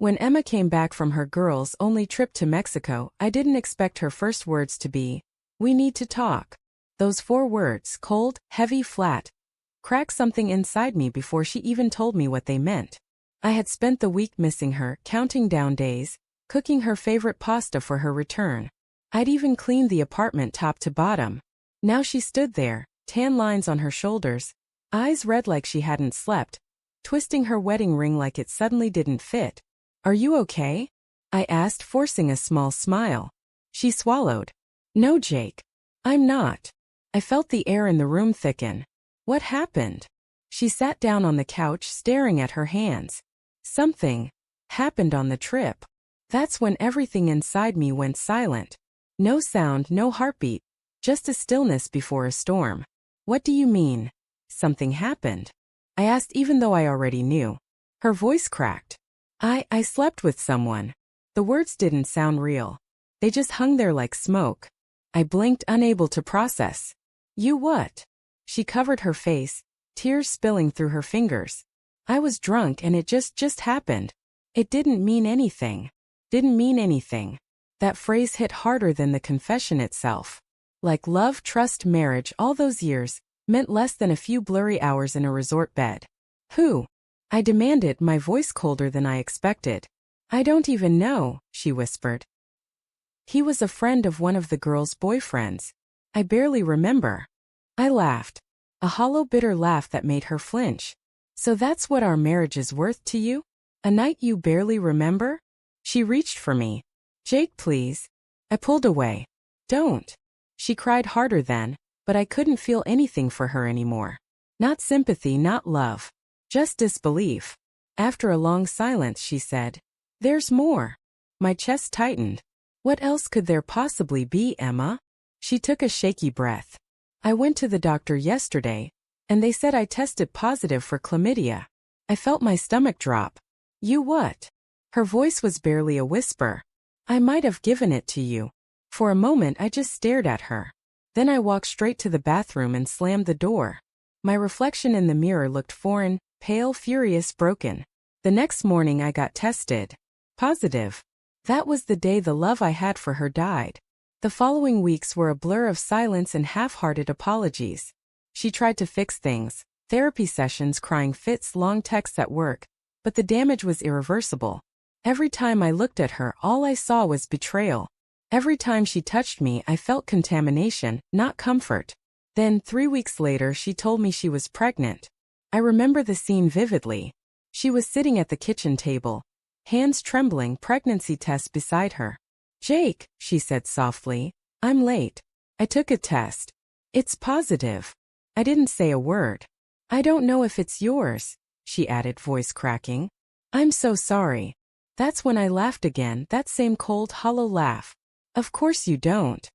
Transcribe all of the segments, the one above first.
When Emma came back from her girls-only trip to Mexico, I didn't expect her first words to be, "We need to talk." Those 4 words, cold, heavy, flat, cracked something inside me before she even told me what they meant. I had spent the week missing her, counting down days, cooking her favorite pasta for her return. I'd even cleaned the apartment top to bottom. Now she stood there, tan lines on her shoulders, eyes red like she hadn't slept, twisting her wedding ring like it suddenly didn't fit. "Are you okay?" I asked, forcing a small smile. She swallowed. "No, Jake. I'm not." I felt the air in the room thicken. "What happened?" She sat down on the couch, staring at her hands. "Something happened on the trip." That's when everything inside me went silent. No sound, no heartbeat, just a stillness before a storm. "What do you mean, something happened?" I asked, even though I already knew. Her voice cracked. I slept with someone." The words didn't sound real. They just hung there like smoke. I blinked, unable to process. "You what?" She covered her face, tears spilling through her fingers. "I was drunk and it just happened. It didn't mean anything." Didn't mean anything. That phrase hit harder than the confession itself. Like love, trust, marriage, all those years, meant less than a few blurry hours in a resort bed. "Who?" I demanded, my voice colder than I expected. "I don't even know," she whispered. "He was a friend of one of the girls' boyfriends. I barely remember." I laughed. A hollow, bitter laugh that made her flinch. "So that's what our marriage is worth to you? A night you barely remember?" She reached for me. "Jake, please." I pulled away. "Don't." She cried harder then, but I couldn't feel anything for her anymore. Not sympathy, not love. Just disbelief. After a long silence, she said, "There's more." My chest tightened. "What else could there possibly be, Emma?" She took a shaky breath. "I went to the doctor yesterday, and they said I tested positive for chlamydia." I felt my stomach drop. "You what?" Her voice was barely a whisper. "I might have given it to you." For a moment I just stared at her. Then I walked straight to the bathroom and slammed the door. My reflection in the mirror looked foreign, pale, furious, broken. The next morning I got tested. Positive. That was the day the love I had for her died. The following weeks were a blur of silence and half-hearted apologies. She tried to fix things, therapy sessions, crying fits, long texts at work, but the damage was irreversible. Every time I looked at her, all I saw was betrayal. Every time she touched me, I felt contamination, not comfort. Then, 3 weeks later, she told me she was pregnant. I remember the scene vividly. She was sitting at the kitchen table, hands trembling, pregnancy test beside her. "Jake," she said softly, "I'm late. I took a test. It's positive." I didn't say a word. "I don't know if it's yours," she added, voice cracking. "I'm so sorry." That's when I laughed again, that same cold, hollow laugh. "Of course you don't."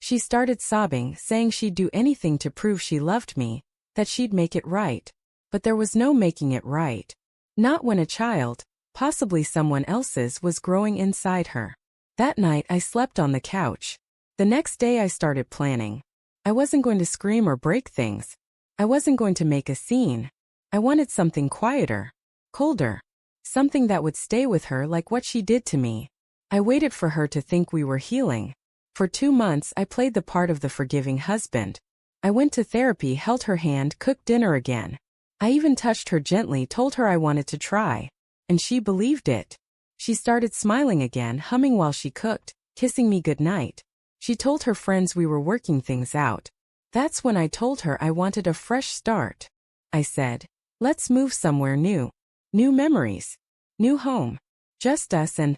She started sobbing, saying she'd do anything to prove she loved me, that she'd make it right. But there was no making it right. Not when a child, possibly someone else's, was growing inside her. That night I slept on the couch. The next day I started planning. I wasn't going to scream or break things. I wasn't going to make a scene. I wanted something quieter, colder, something that would stay with her like what she did to me. I waited for her to think we were healing. For 2 months I played the part of the forgiving husband. I went to therapy, held her hand, cooked dinner again. I even touched her gently, told her I wanted to try. And she believed it. She started smiling again, humming while she cooked, kissing me goodnight. She told her friends we were working things out. That's when I told her I wanted a fresh start. I said, "Let's move somewhere new. New memories. New home. Just us and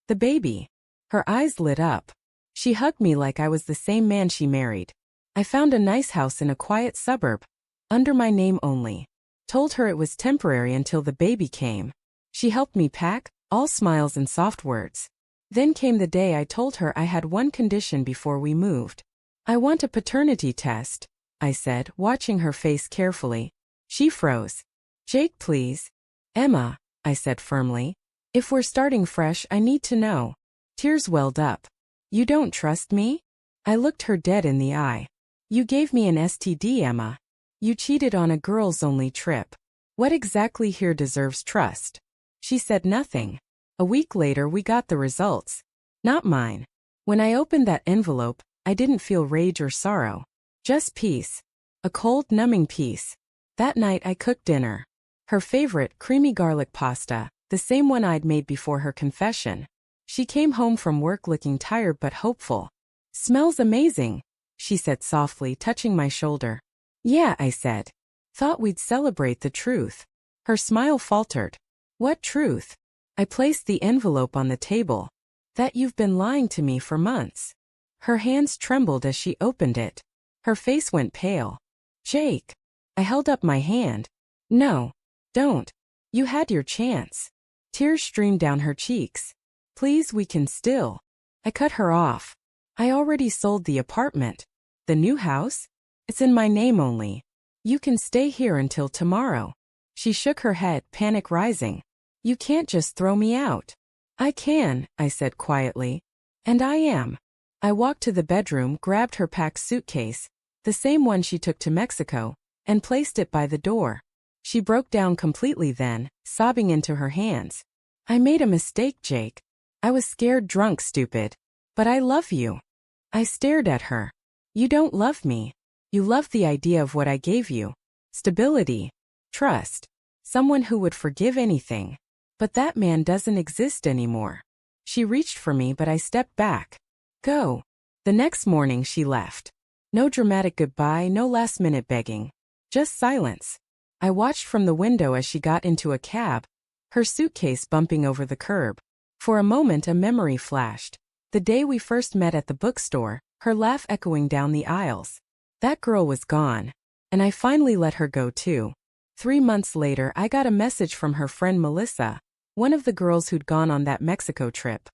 the baby." Her eyes lit up. She hugged me like I was the same man she married. I found a nice house in a quiet suburb, under my name only. Told her it was temporary until the baby came. She helped me pack, all smiles and soft words. Then came the day I told her I had one condition before we moved. "I want a paternity test," I said, watching her face carefully. She froze. "Jake, please." "Emma," I said firmly. "If we're starting fresh, I need to know." Tears welled up. "You don't trust me?" I looked her dead in the eye. "You gave me an STD, Emma. You cheated on a girls-only trip. What exactly here deserves trust?" She said nothing. A week later we got the results. Not mine. When I opened that envelope, I didn't feel rage or sorrow. Just peace. A cold, numbing peace. That night I cooked dinner. Her favorite, creamy garlic pasta, the same one I'd made before her confession. She came home from work looking tired but hopeful. "Smells amazing," she said softly, touching my shoulder. "Yeah," I said. "Thought we'd celebrate the truth." Her smile faltered. "What truth?" I placed the envelope on the table. "That you've been lying to me for months." Her hands trembled as she opened it. Her face went pale. "Jake." I held up my hand. "No. Don't. You had your chance." Tears streamed down her cheeks. "Please, we can still." I cut her off. "I already sold the apartment." "The new house?" "It's in my name only. You can stay here until tomorrow." She shook her head, panic rising. "You can't just throw me out." "I can," I said quietly. "And I am." I walked to the bedroom, grabbed her packed suitcase, the same one she took to Mexico, and placed it by the door. She broke down completely then, sobbing into her hands. "I made a mistake, Jake. I was scared drunk, stupid. But I love you." I stared at her. "You don't love me. You love the idea of what I gave you. Stability. Trust. Someone who would forgive anything. But that man doesn't exist anymore." She reached for me, but I stepped back. "Go." The next morning she left. No dramatic goodbye, no last-minute begging. Just silence. I watched from the window as she got into a cab, her suitcase bumping over the curb. For a moment a memory flashed. The day we first met at the bookstore, her laugh echoing down the aisles. That girl was gone. And I finally let her go too. 3 months later I got a message from her friend Melissa, one of the girls who'd gone on that Mexico trip.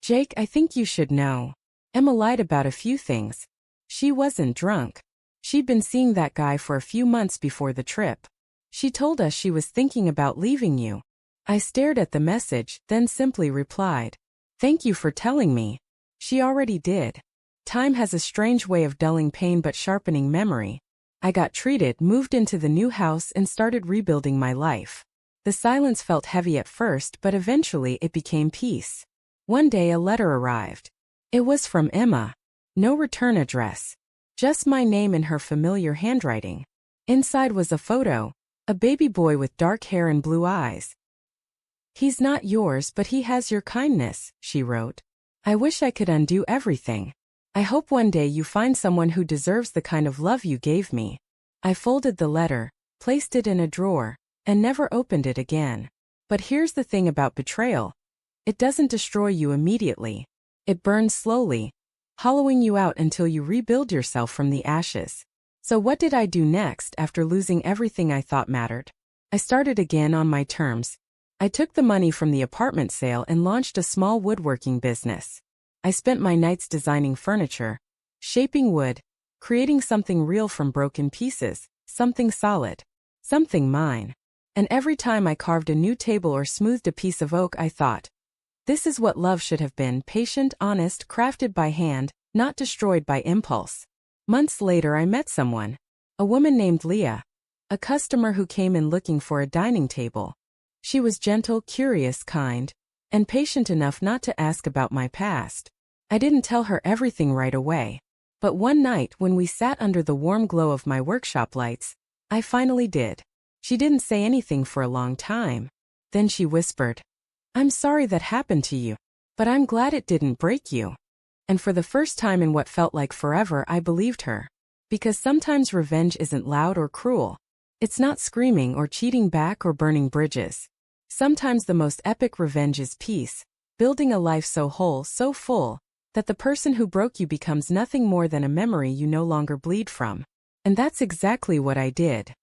"Jake, I think you should know. Emma lied about a few things. She wasn't drunk. She'd been seeing that guy for a few months before the trip. She told us she was thinking about leaving you." I stared at the message, then simply replied, "Thank you for telling me." She already did. Time has a strange way of dulling pain but sharpening memory. I got treated, moved into the new house, and started rebuilding my life. The silence felt heavy at first, but eventually it became peace. One day a letter arrived. It was from Emma. No return address. Just my name in her familiar handwriting. Inside was a photo. A baby boy with dark hair and blue eyes. "He's not yours, but he has your kindness," she wrote. "I wish I could undo everything. I hope one day you find someone who deserves the kind of love you gave me." I folded the letter, placed it in a drawer, and never opened it again. But here's the thing about betrayal. It doesn't destroy you immediately. It burns slowly, hollowing you out until you rebuild yourself from the ashes. So what did I do next after losing everything I thought mattered? I started again on my terms. I took the money from the apartment sale and launched a small woodworking business. I spent my nights designing furniture, shaping wood, creating something real from broken pieces, something solid, something mine. And every time I carved a new table or smoothed a piece of oak, I thought, this is what love should have been: patient, honest, crafted by hand, not destroyed by impulse. Months later I met someone, a woman named Leah, a customer who came in looking for a dining table. She was gentle, curious, kind, and patient enough not to ask about my past. I didn't tell her everything right away. But one night when we sat under the warm glow of my workshop lights, I finally did. She didn't say anything for a long time. Then she whispered, "I'm sorry that happened to you, but I'm glad it didn't break you." And for the first time in what felt like forever, I believed her. Because sometimes revenge isn't loud or cruel. It's not screaming or cheating back or burning bridges. Sometimes the most epic revenge is peace, building a life so whole, so full, that the person who broke you becomes nothing more than a memory you no longer bleed from. And that's exactly what I did.